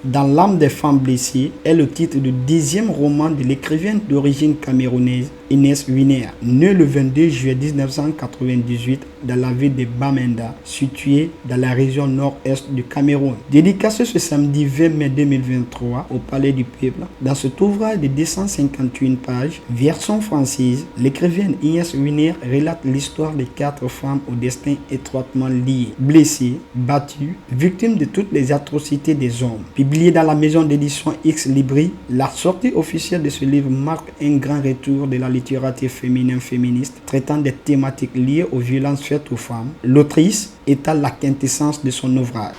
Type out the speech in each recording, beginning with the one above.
Dans l'âme des femmes blessées est le titre du 10e roman de l'écrivaine d'origine camerounaise Inès Winer, née le 22 juillet 1998 dans la ville de Bamenda, située dans la région nord-est du Cameroun. Dédicacé ce samedi 20 mai 2023 au Palais du Peuple, dans cet ouvrage de 251 pages, version française, l'écrivaine Inès Winer relate l'histoire de 4 femmes au destin étroitement lié, blessées, battues, victimes de toutes les atrocités des hommes. Publié dans la maison d'édition X Libri, la sortie officielle de ce livre marque un grand retour de la littérature féministe traitant des thématiques liées aux violences faites aux femmes. L'autrice étale la quintessence de son ouvrage.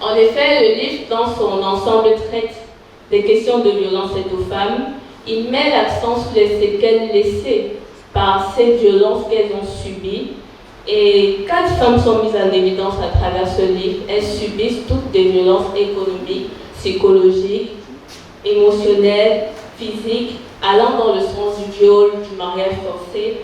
En effet, le livre dans son ensemble traite des questions de violence faites aux femmes. Il met l'accent sur les séquelles laissées par ces violences qu'elles ont subies. Et 4 femmes sont mises en évidence à travers ce livre. Elles subissent toutes des violences économiques, psychologiques, émotionnelles, physiques, allant dans le sens du viol, du mariage forcé,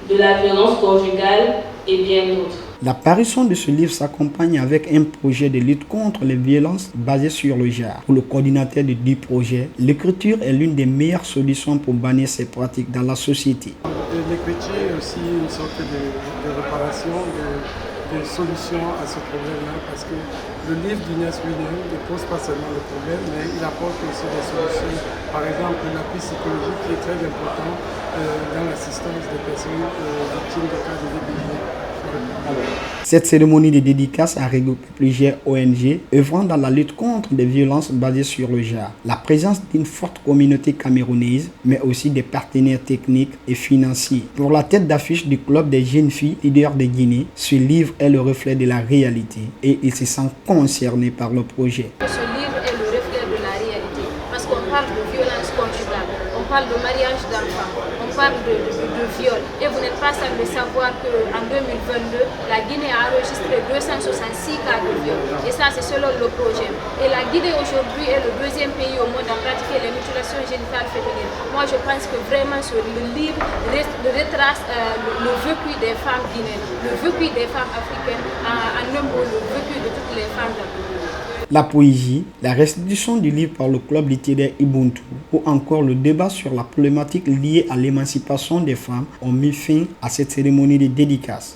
de la violence conjugale et bien d'autres. L'apparition de ce livre s'accompagne avec un projet de lutte contre les violences basées sur le genre. Pour le coordinateur de 10 projets, l'écriture est l'une des meilleures solutions pour bannir ces pratiques dans la société. L'écriture est aussi une sorte de réparation, de solution à ce problème-là, parce que le livre d'Inès Winer ne pose pas seulement le problème, mais il apporte aussi des solutions. Par exemple, l'appui psychologique qui est très important dans l'assistance des personnes victimes de cas de VBG. Cette cérémonie de dédicace a regroupé plusieurs ONG œuvrant dans la lutte contre des violences basées sur le genre. La présence d'une forte communauté camerounaise, mais aussi des partenaires techniques et financiers. Pour la tête d'affiche du club des jeunes filles leaders de Guinée, ce livre est le reflet de la réalité et il se sent concerné par le projet. Ce livre est le reflet de la réalité parce qu'on parle de violence conjugale, on parle de mariage d'enfants, on parle de viol. Et vous n'êtes pas sans le savoir qu'en 2022, la Guinée a enregistré 266 cas de viol. Et ça, c'est selon le projet. Et la Guinée aujourd'hui est le 2e pays au monde à pratiquer les mutilations génitales féminines. Moi, je pense que vraiment le livre retrace le vécu des femmes guinéennes, le vécu des femmes africaines, en un mot, le vécu de toutes les femmes d'Afrique. La poésie, la restitution du livre par le club littéraire Ubuntu ou encore le débat sur la problématique liée à l'émancipation des femmes ont mis fin à cette cérémonie de dédicace.